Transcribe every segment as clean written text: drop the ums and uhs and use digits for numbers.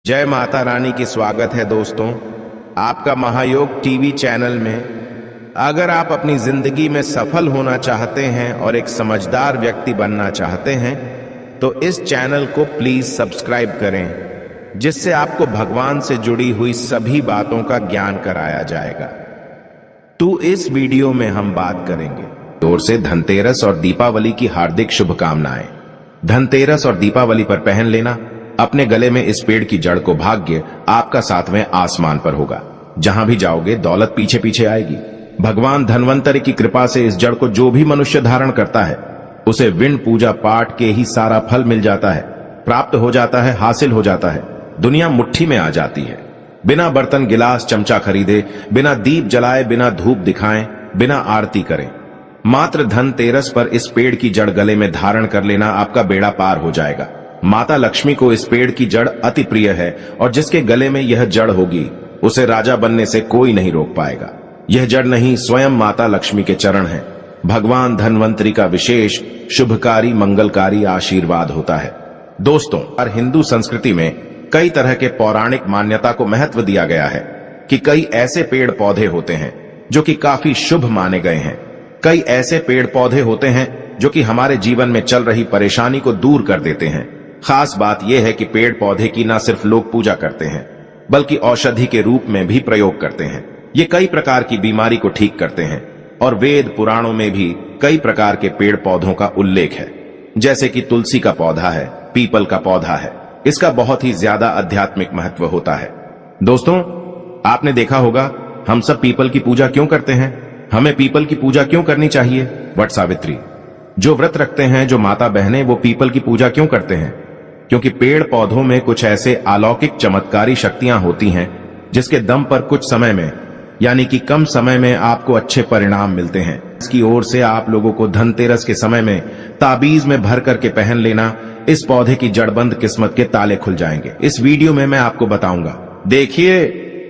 जय माता रानी की स्वागत है दोस्तों आपका महायोग टीवी चैनल में। अगर आप अपनी जिंदगी में सफल होना चाहते हैं और एक समझदार व्यक्ति बनना चाहते हैं तो इस चैनल को प्लीज सब्सक्राइब करें, जिससे आपको भगवान से जुड़ी हुई सभी बातों का ज्ञान कराया जाएगा। तो इस वीडियो में हम बात करेंगे ओर से धनतेरस और दीपावली की हार्दिक शुभकामनाएं। धनतेरस और दीपावली पर पहन लेना अपने गले में इस पेड़ की जड़ को भाग्य आपका सातवें आसमान पर होगा। जहां भी जाओगे दौलत पीछे पीछे आएगी। भगवान धन्वंतरि की कृपा से इस जड़ को जो भी मनुष्य धारण करता है उसे विण पूजा पाठ के ही सारा फल मिल जाता है, प्राप्त हो जाता है, हासिल हो जाता है। दुनिया मुट्ठी में आ जाती है। बिना बर्तन गिलास चमचा खरीदे, बिना दीप जलाए, बिना धूप दिखाएं, बिना आरती करें, मात्र धनतेरस पर इस पेड़ की जड़ गले में धारण कर लेना आपका बेड़ा पार हो जाएगा। माता लक्ष्मी को इस पेड़ की जड़ अति प्रिय है और जिसके गले में यह जड़ होगी उसे राजा बनने से कोई नहीं रोक पाएगा। यह जड़ नहीं, स्वयं माता लक्ष्मी के चरण हैं। भगवान धन्वंतरि का विशेष शुभकारी मंगलकारी आशीर्वाद होता है। दोस्तों, और हिंदू संस्कृति में कई तरह के पौराणिक मान्यता को महत्व दिया गया है कि कई ऐसे पेड़ पौधे होते हैं जो कि काफी शुभ माने गए हैं। कई ऐसे पेड़ पौधे होते हैं जो कि हमारे जीवन में चल रही परेशानी को दूर कर देते हैं। खास बात यह है कि पेड़ पौधे की न सिर्फ लोग पूजा करते हैं बल्कि औषधि के रूप में भी प्रयोग करते हैं। ये कई प्रकार की बीमारी को ठीक करते हैं और वेद पुराणों में भी कई प्रकार के पेड़ पौधों का उल्लेख है। जैसे कि तुलसी का पौधा है, पीपल का पौधा है। इसका बहुत ही ज्यादा आध्यात्मिक महत्व होता है। दोस्तों, आपने देखा होगा हम सब पीपल की पूजा क्यों करते हैं। हमें पीपल की पूजा क्यों करनी चाहिए। वट सावित्री, जो व्रत रखते हैं, जो माता बहनें, वो पीपल की पूजा क्यों करते हैं? क्योंकि पेड़ पौधों में कुछ ऐसे अलौकिक चमत्कारी शक्तियां होती हैं जिसके दम पर कुछ समय में, यानी कि कम समय में आपको अच्छे परिणाम मिलते हैं। इसकी ओर से आप लोगों को धनतेरस के समय में ताबीज में भर करके पहन लेना, इस पौधे की जड़बंद किस्मत के ताले खुल जाएंगे। इस वीडियो में मैं आपको बताऊंगा। देखिए,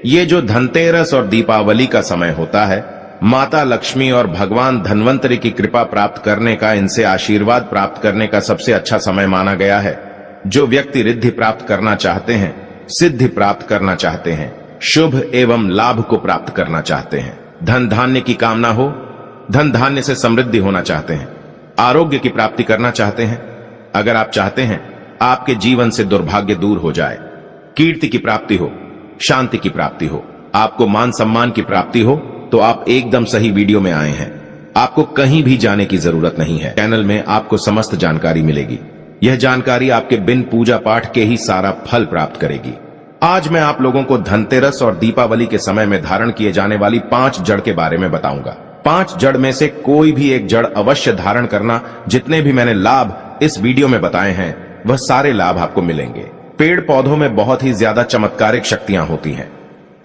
ये जो धनतेरस और दीपावली का समय होता है, माता लक्ष्मी और भगवान धन्वंतरि की कृपा प्राप्त करने का, इनसे आशीर्वाद प्राप्त करने का सबसे अच्छा समय माना गया है। जो व्यक्ति रिद्धि प्राप्त करना चाहते हैं, सिद्धि प्राप्त करना चाहते हैं, शुभ एवं लाभ को प्राप्त करना चाहते हैं, धन धान्य की कामना हो, धन धान्य से समृद्धि होना चाहते हैं, आरोग्य की प्राप्ति करना चाहते हैं, अगर आप चाहते हैं आपके जीवन से दुर्भाग्य दूर हो जाए, कीर्ति की प्राप्ति हो, शांति की प्राप्ति हो, आपको मान सम्मान की प्राप्ति हो, तो आप एकदम सही वीडियो में आए हैं। आपको कहीं भी जाने की जरूरत नहीं है। चैनल में आपको समस्त जानकारी मिलेगी। यह जानकारी आपके बिन पूजा पाठ के ही सारा फल प्राप्त करेगी। आज मैं आप लोगों को धनतेरस और दीपावली के समय में धारण किए जाने वाली 5 जड़ के बारे में बताऊंगा। 5 जड़ में से कोई भी एक जड़ अवश्य धारण करना। जितने भी मैंने लाभ इस वीडियो में बताए हैं वह सारे लाभ आपको मिलेंगे। पेड़ पौधों में बहुत ही ज्यादा चमत्कारिक शक्तियां होती हैं।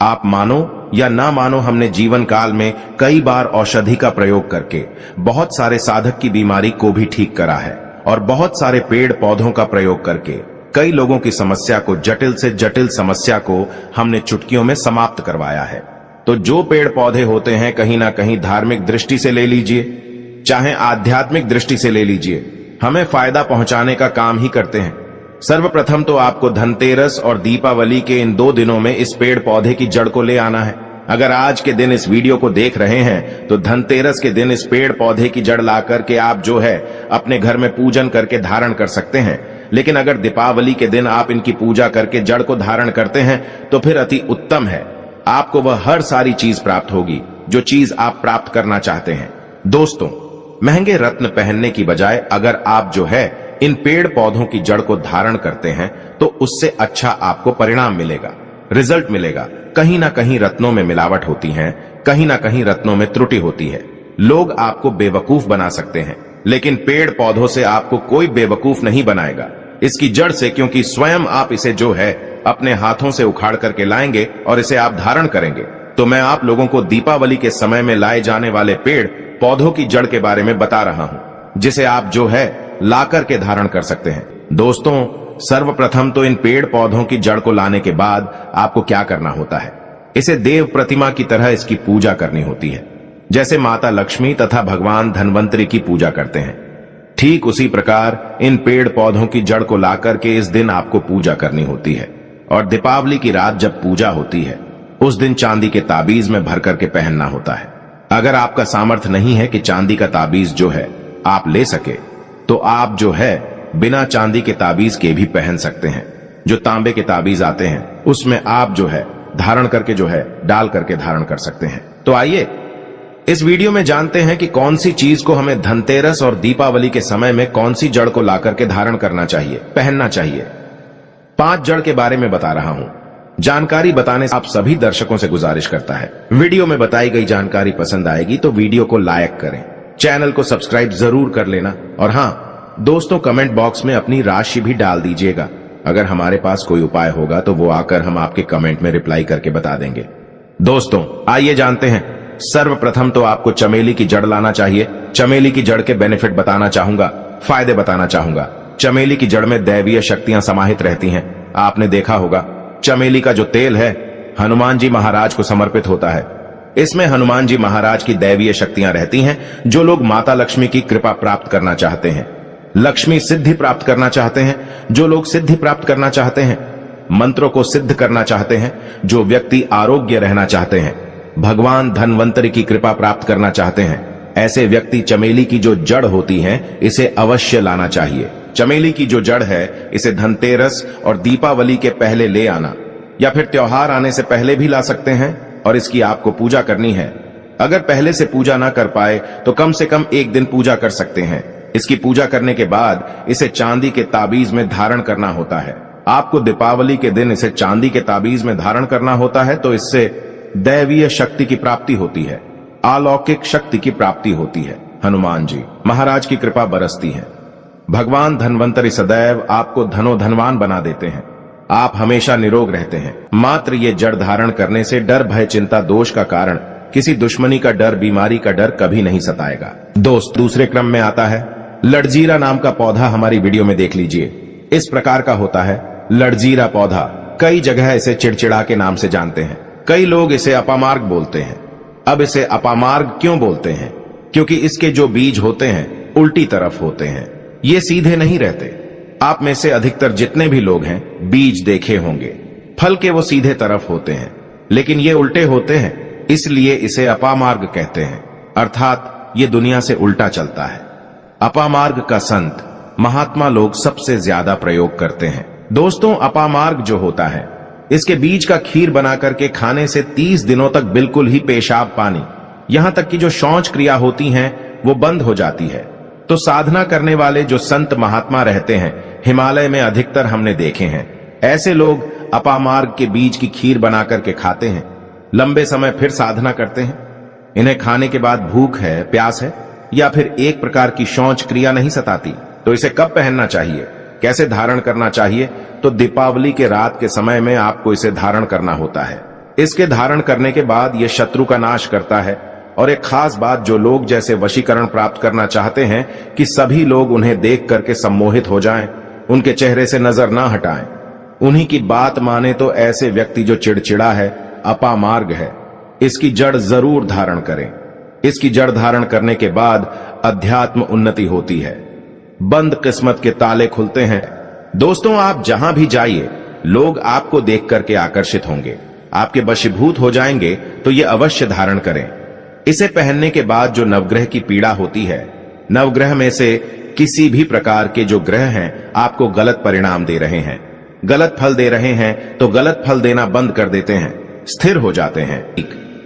आप मानो या ना मानो, हमने जीवन काल में कई बार औषधि का प्रयोग करके बहुत सारे साधक की बीमारी को भी ठीक करा है और बहुत सारे पेड़ पौधों का प्रयोग करके कई लोगों की समस्या को, जटिल से जटिल समस्या को हमने चुटकियों में समाप्त करवाया है। तो जो पेड़ पौधे होते हैं, कहीं ना कहीं धार्मिक दृष्टि से ले लीजिए, चाहे आध्यात्मिक दृष्टि से ले लीजिए, हमें फायदा पहुंचाने का काम ही करते हैं। सर्वप्रथम तो आपको धनतेरस और दीपावली के इन 2 दिनों में इस पेड़ पौधे की जड़ को ले आना है। अगर आज के दिन इस वीडियो को देख रहे हैं तो धनतेरस के दिन इस पेड़ पौधे की जड़ ला करके आप जो है अपने घर में पूजन करके धारण कर सकते हैं। लेकिन अगर दीपावली के दिन आप इनकी पूजा करके जड़ को धारण करते हैं तो फिर अति उत्तम है। आपको वह हर सारी चीज प्राप्त होगी जो चीज आप प्राप्त करना चाहते हैं। दोस्तों, महंगे रत्न पहनने की बजाय अगर आप जो है इन पेड़ पौधों की जड़ को धारण करते हैं तो उससे अच्छा आपको परिणाम मिलेगा, रिजल्ट मिलेगा। कहीं ना कहीं रत्नों में मिलावट होती है, कहीं ना कहीं रत्नों में त्रुटि होती है। लोग आपको बेवकूफ बना सकते हैं, लेकिन पेड़ पौधों से आपको कोई बेवकूफ नहीं बनाएगा। इसकी जड़ से, क्योंकि स्वयं आप इसे जो है अपने हाथों से उखाड़ करके लाएंगे और इसे आप धारण करेंगे। तो मैं आप लोगों को दीपावली के समय में लाए जाने वाले पेड़ पौधों की जड़ के बारे में बता रहा हूं, जिसे आप जो है ला करके धारण कर सकते हैं। दोस्तों, सर्वप्रथम तो इन पेड़ पौधों की जड़ को लाने के बाद आपको क्या करना होता है, इसे देव प्रतिमा की तरह इसकी पूजा करनी होती है। जैसे माता लक्ष्मी तथा भगवान धन्वंतरि की पूजा करते हैं, ठीक उसी प्रकार इन पेड़ पौधों की जड़ को लाकर के इस दिन आपको पूजा करनी होती है। और दीपावली की रात जब पूजा होती है उस दिन चांदी के ताबीज में भर करके पहनना होता है। अगर आपका सामर्थ्य नहीं है कि चांदी का ताबीज जो है आप ले सके, तो आप जो है बिना चांदी के ताबीज के भी पहन सकते हैं। जो तांबे के ताबीज आते हैं उसमें आप जो है धारण करके जो है डाल करके धारण कर सकते हैं। तो आइए इस वीडियो में जानते हैं कि कौन सी चीज को हमें धनतेरस और दीपावली के समय में कौन सी जड़ को ला करके धारण करना चाहिए, पहनना चाहिए। 5 जड़ के बारे में बता रहा हूं। जानकारी बताने से आप सभी दर्शकों से गुजारिश करता है, वीडियो में बताई गई जानकारी पसंद आएगी तो वीडियो को लाइक करें, चैनल को सब्सक्राइब जरूर कर लेना और हां दोस्तों, कमेंट बॉक्स में अपनी राशि भी डाल दीजिएगा। अगर हमारे पास कोई उपाय होगा तो वो आकर हम आपके कमेंट में रिप्लाई करके बता देंगे। दोस्तों आइए जानते हैं। सर्वप्रथम तो आपको चमेली की जड़ लाना चाहिए। चमेली की जड़ के बेनिफिट बताना चाहूंगा, फायदे बताना चाहूंगा। चमेली की जड़ में दैवीय शक्तियां समाहित रहती हैं। आपने देखा होगा चमेली का जो तेल है हनुमान जी महाराज को समर्पित होता है। इसमें हनुमान जी महाराज की दैवीय शक्तियां रहती हैं। जो लोग माता लक्ष्मी की कृपा प्राप्त करना चाहते हैं, लक्ष्मी सिद्धि प्राप्त करना चाहते हैं, जो लोग सिद्धि प्राप्त करना चाहते हैं, मंत्रों को सिद्ध करना चाहते हैं, जो व्यक्ति आरोग्य रहना चाहते हैं, भगवान धन्वंतरी की कृपा प्राप्त करना चाहते हैं, ऐसे व्यक्ति चमेली की जो जड़ होती है इसे अवश्य लाना चाहिए। चमेली की जो जड़ है इसे धनतेरस और दीपावली के पहले ले आना या फिर त्योहार आने से पहले भी ला सकते हैं और इसकी आपको पूजा करनी है। अगर पहले से पूजा ना कर पाए तो कम से कम 1 दिन पूजा कर सकते हैं। इसकी पूजा करने के बाद इसे चांदी के ताबीज में धारण करना होता है। आपको दीपावली के दिन इसे चांदी के ताबीज में धारण करना होता है तो इससे दैवीय शक्ति की प्राप्ति होती है, अलौकिक शक्ति की प्राप्ति होती है। हनुमान जी महाराज की कृपा बरसती है। भगवान धन्वंतरी सदैव आपको धनोधनवान बना देते हैं। आप हमेशा निरोग रहते हैं। मात्र ये जड़ धारण करने से डर भय चिंता दोष का कारण, किसी दुश्मनी का डर, बीमारी का डर कभी नहीं सताएगा। दोस्त दूसरे क्रम में आता है लड़जीरा नाम का पौधा। हमारी वीडियो में देख लीजिए। इस प्रकार का होता है लड़जीरा पौधा। कई जगह इसे चिड़चिड़ा के नाम से जानते हैं। कई लोग इसे अपामार्ग बोलते हैं। अब इसे अपामार्ग क्यों बोलते हैं? क्योंकि इसके जो बीज होते हैं उल्टी तरफ होते हैं, ये सीधे नहीं रहते। आप में से अधिकतर जितने भी लोग हैं बीज देखे होंगे, फल के वो सीधे तरफ होते हैं, लेकिन ये उल्टे होते हैं, इसलिए इसे अपामार्ग कहते हैं। अर्थात ये दुनिया से उल्टा चलता है। अपामार्ग का संत महात्मा लोग सबसे ज्यादा प्रयोग करते हैं। दोस्तों अपामार्ग जो होता है इसके बीज का खीर बना करके खाने से 30 दिनों तक बिल्कुल ही पेशाब पानी, यहां तक कि जो शौच क्रिया होती है वो बंद हो जाती है। तो साधना करने वाले जो संत महात्मा रहते हैं हिमालय में अधिकतर हमने देखे हैं, ऐसे लोग अपामार्ग के बीज की खीर बना करके खाते हैं, लंबे समय फिर साधना करते हैं। इन्हें खाने के बाद भूख है, प्यास है या फिर एक प्रकार की शौच क्रिया नहीं सताती। तो इसे कब पहनना चाहिए, कैसे धारण करना चाहिए? तो दीपावली के रात के समय में आपको इसे धारण करना होता है। इसके धारण करने के बाद यह शत्रु का नाश करता है। और एक खास बात, जो लोग जैसे वशीकरण प्राप्त करना चाहते हैं कि सभी लोग उन्हें देख करके सम्मोहित हो जाएं, उनके चेहरे से नजर ना हटाएं, उन्हीं की बात माने, तो ऐसे व्यक्ति जो चिड़चिड़ा है, अपामार्ग है, इसकी जड़ जरूर धारण करें। इसकी जड़ धारण करने के बाद अध्यात्म उन्नति होती है, बंद किस्मत के ताले खुलते हैं। दोस्तों आप जहां भी जाइए लोग आपको देख करके आकर्षित होंगे, आपके वशीभूत हो जाएंगे। तो ये अवश्य धारण करें। इसे पहनने के बाद जो नवग्रह की पीड़ा होती है, नवग्रह में से किसी भी प्रकार के जो ग्रह हैं आपको गलत परिणाम दे रहे हैं, गलत फल दे रहे हैं, तो गलत फल देना बंद कर देते हैं, स्थिर हो जाते हैं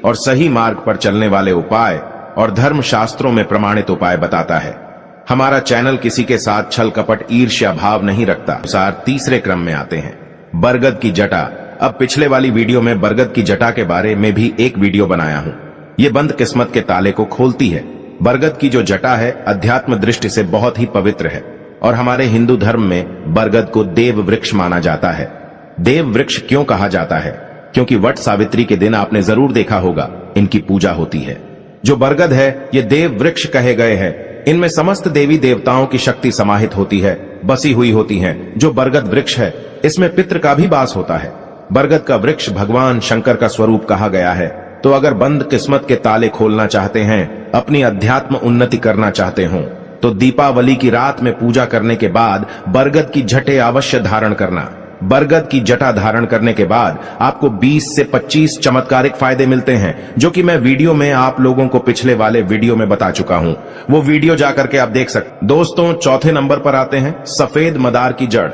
और सही मार्ग पर चलने वाले उपाय और धर्म शास्त्रों में प्रमाणित उपाय बताता है। हमारा चैनल किसी के साथ छल कपट ईर्ष्या भाव नहीं रखता। अनुसार तीसरे क्रम में आते हैं बरगद की जटा। अब पिछले वाली वीडियो में बरगद की जटा के बारे में भी एक वीडियो बनाया हूं। ये बंद किस्मत के ताले को खोलती है। बरगद की जो जटा है अध्यात्म दृष्टि से बहुत ही पवित्र है और हमारे हिंदू धर्म में बरगद को देव वृक्ष माना जाता है। देव वृक्ष क्यों कहा जाता है? क्योंकि वट सावित्री के दिन आपने जरूर देखा होगा इनकी पूजा होती है। जो बरगद है ये देव वृक्ष कहे गए हैं। इनमें समस्त देवी देवताओं की शक्ति समाहित होती है, बसी हुई होती है। जो बरगद वृक्ष है इसमें पितृ का भी वास होता है। बरगद का वृक्ष भगवान शंकर का स्वरूप कहा गया है। तो अगर बंद किस्मत के ताले खोलना चाहते हैं, अपनी अध्यात्म उन्नति करना चाहते हो, तो दीपावली की रात में पूजा करने के बाद बरगद की जटे अवश्य धारण करना। बरगद की जटा धारण करने के बाद आपको 20 से 25 चमत्कारिक फायदे मिलते हैं, जो कि मैं वीडियो में आप लोगों को पिछले वाले वीडियो में बता चुका हूं। वो वीडियो जाकर के आप देख सकते। दोस्तों, चौथे नंबर पर आते हैं सफेद मदार की जड़।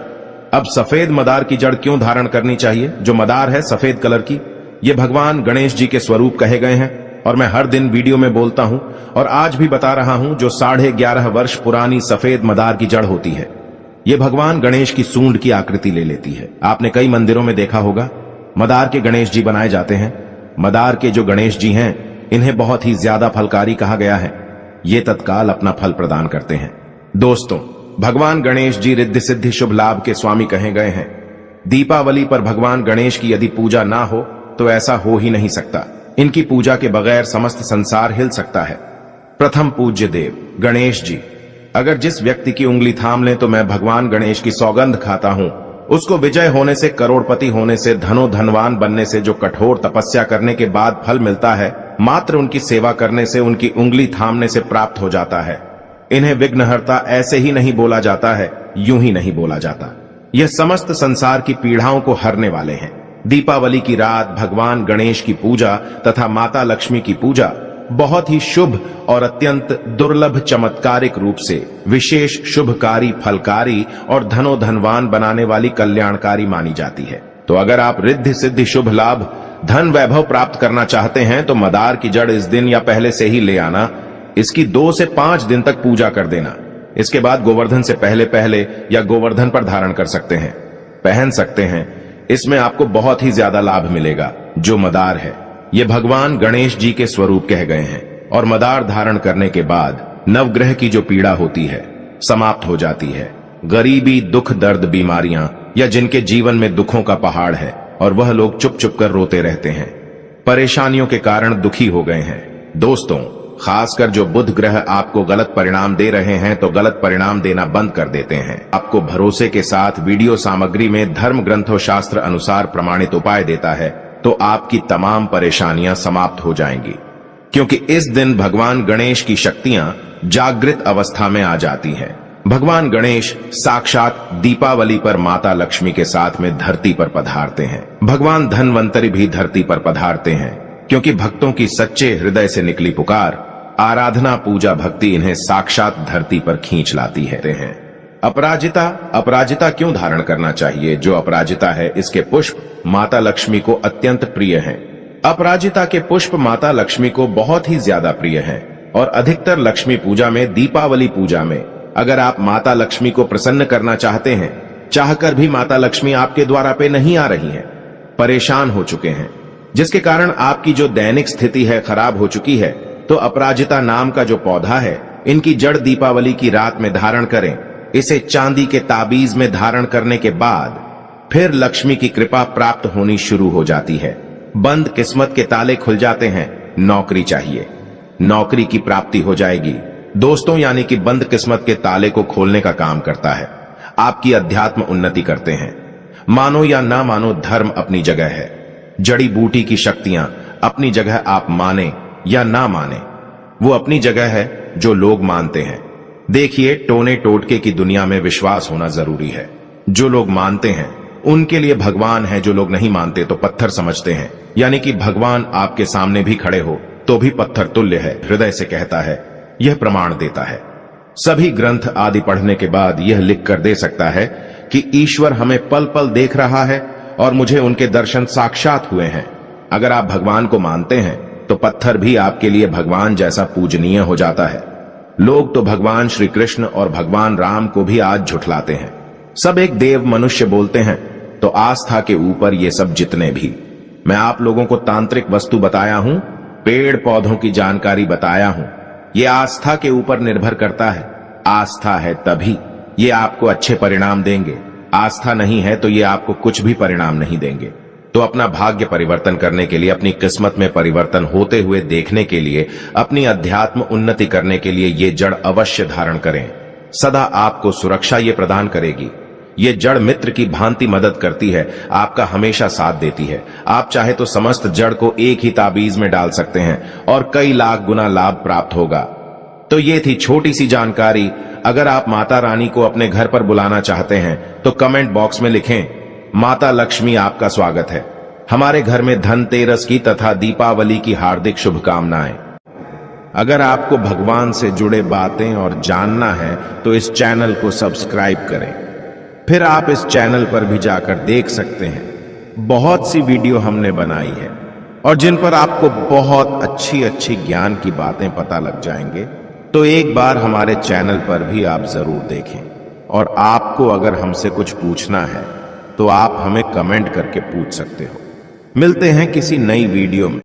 अब सफेद मदार की जड़ क्यों धारण करनी चाहिए? जो मदार है सफेद कलर की, ये भगवान गणेश जी के स्वरूप कहे गए हैं और मैं हर दिन वीडियो में बोलता हूं और आज भी बता रहा हूं। जो 11.5 वर्ष पुरानी सफेद मदार की जड़ होती है, ये भगवान गणेश की सूंड की आकृति ले लेती है। आपने कई मंदिरों में देखा होगा मदार के गणेश जी बनाए जाते हैं। मदार के जो गणेश जी हैं, इन्हें बहुत ही ज्यादा फलकारी कहा गया है। ये तत्काल अपना फल प्रदान करते हैं। दोस्तों, भगवान गणेश जी रिद्धि सिद्धि शुभ लाभ के स्वामी कहे गए हैं। दीपावली पर भगवान गणेश की यदि पूजा ना हो तो ऐसा हो ही नहीं सकता। इनकी पूजा के बगैर समस्त संसार हिल सकता है। प्रथम पूज्य देव गणेश जी। अगर जिस व्यक्ति की उंगली थाम लें तो मैं भगवान गणेश की सौगंध खाता हूं, उसको विजय होने से, करोड़पति होने से, धनवान बनने से जो कठोर तपस्या करने के बाद फल मिलता है, मात्र उनकी सेवा करने से, उनकी उंगली थामने से प्राप्त हो जाता है। इन्हें विघ्नहर्ता ऐसे ही नहीं बोला जाता है, यूं ही नहीं बोला जाता। यह समस्त संसार की पीड़ाओं को हरने वाले हैं। दीपावली की रात भगवान गणेश की पूजा तथा माता लक्ष्मी की पूजा बहुत ही शुभ और अत्यंत दुर्लभ चमत्कारिक रूप से विशेष शुभकारी, फलकारी और धनवान बनाने वाली कल्याणकारी मानी जाती है। तो अगर आप रिद्धि सिद्धि शुभ लाभ, धन वैभव प्राप्त करना चाहते हैं तो मदार की जड़ इस दिन या पहले से ही ले आना। इसकी 2 से 5 दिन तक पूजा कर देना। इसके बाद गोवर्धन से पहले या गोवर्धन पर धारण कर सकते हैं, पहन सकते हैं। इसमें आपको बहुत ही ज्यादा लाभ मिलेगा। जो मदार है, ये भगवान गणेश जी के स्वरूप कह गए हैं और मदार धारण करने के बाद नवग्रह की जो पीड़ा होती है समाप्त हो जाती है। गरीबी, दुख, दर्द, बीमारियां या जिनके जीवन में दुखों का पहाड़ है और वह लोग चुप चुप कर रोते रहते हैं, परेशानियों के कारण दुखी हो गए हैं। दोस्तों, खासकर जो बुध ग्रह आपको गलत परिणाम दे रहे हैं तो गलत परिणाम देना बंद कर देते हैं। आपको भरोसे के साथ वीडियो सामग्री में धर्म ग्रंथों शास्त्र अनुसार प्रमाणित उपाय देता है तो आपकी तमाम परेशानियां समाप्त हो जाएंगी, क्योंकि इस दिन भगवान गणेश की शक्तियां जागृत अवस्था में आ जाती हैं। भगवान गणेश साक्षात दीपावली पर माता लक्ष्मी के साथ में धरती पर पधारते हैं। भगवान धनवंतरी भी धरती पर पधारते हैं, क्योंकि भक्तों की सच्चे हृदय से निकली पुकार, आराधना, पूजा, भक्ति इन्हें साक्षात धरती पर खींच लाती है। अपराजिता क्यों धारण करना चाहिए? जो अपराजिता है, इसके पुष्प माता लक्ष्मी को अत्यंत प्रिय हैं। अपराजिता के पुष्प माता लक्ष्मी को बहुत ही ज्यादा प्रिय हैं और अधिकतर लक्ष्मी पूजा में, दीपावली पूजा में अगर आप माता लक्ष्मी को प्रसन्न करना चाहते हैं, चाहकर भी माता लक्ष्मी आपके द्वारा पे नहीं आ रही हैं, परेशान हो चुके हैं, जिसके कारण आपकी जो दैनिक स्थिति है खराब हो चुकी है, तो अपराजिता नाम का जो पौधा है, इनकी जड़ दीपावली की रात में धारण करें। इसे चांदी के ताबीज में धारण करने के बाद फिर लक्ष्मी की कृपा प्राप्त होनी शुरू हो जाती है। बंद किस्मत के ताले खुल जाते हैं। नौकरी चाहिए, नौकरी की प्राप्ति हो जाएगी। दोस्तों, यानी कि बंद किस्मत के ताले को खोलने का काम करता है। आपकी अध्यात्म उन्नति करते हैं। मानो या ना मानो, धर्म अपनी जगह है, जड़ी बूटी की शक्तियां अपनी जगह, आप माने या ना माने वो अपनी जगह है जो लोग मानते हैं। देखिए, टोने टोटके की दुनिया में विश्वास होना जरूरी है। जो लोग मानते हैं उनके लिए भगवान है, जो लोग नहीं मानते तो पत्थर समझते हैं। यानी कि भगवान आपके सामने भी खड़े हो तो भी पत्थर तुल्य है। हृदय से कहता है, यह प्रमाण देता है। सभी ग्रंथ आदि पढ़ने के बाद यह लिख कर दे सकता है कि ईश्वर हमें पल पल देख रहा है और मुझे उनके दर्शन साक्षात हुए हैं। अगर आप भगवान को मानते हैं तो पत्थर भी आपके लिए भगवान जैसा पूजनीय हो जाता है। लोग तो भगवान श्री कृष्ण और भगवान राम को भी आज झुठलाते हैं। सब एक देव मनुष्य बोलते हैं, तो आस्था के ऊपर ये सब जितने भी मैं आप लोगों को तांत्रिक वस्तु बताया हूं, पेड़ पौधों की जानकारी बताया हूं, ये आस्था के ऊपर निर्भर करता है। आस्था है तभी ये आपको अच्छे परिणाम देंगे, आस्था नहीं है तो ये आपको कुछ भी परिणाम नहीं देंगे। तो अपना भाग्य परिवर्तन करने के लिए, अपनी किस्मत में परिवर्तन होते हुए देखने के लिए, अपनी अध्यात्म उन्नति करने के लिए ये जड़ अवश्य धारण करें। सदा आपको सुरक्षा ये प्रदान करेगी। ये जड़ मित्र की भांति मदद करती है, आपका हमेशा साथ देती है। आप चाहे तो समस्त जड़ को एक ही ताबीज में डाल सकते हैं और कई लाख गुना लाभ प्राप्त होगा। तो ये थी छोटी सी जानकारी। अगर आप माता रानी को अपने घर पर बुलाना चाहते हैं तो कमेंट बॉक्स में लिखें माता लक्ष्मी आपका स्वागत है। हमारे घर में धनतेरस की तथा दीपावली की हार्दिक शुभकामनाएं। अगर आपको भगवान से जुड़े बातें और जानना है तो इस चैनल को सब्सक्राइब करें। फिर आप इस चैनल पर भी जाकर देख सकते हैं, बहुत सी वीडियो हमने बनाई है और जिन पर आपको बहुत अच्छी अच्छी ज्ञान की बातें पता लग जाएंगे। तो एक बार हमारे चैनल पर भी आप जरूर देखें। और आपको अगर हमसे कुछ पूछना है तो आप हमें कमेंट करके पूछ सकते हो। मिलते हैं किसी नई वीडियो में।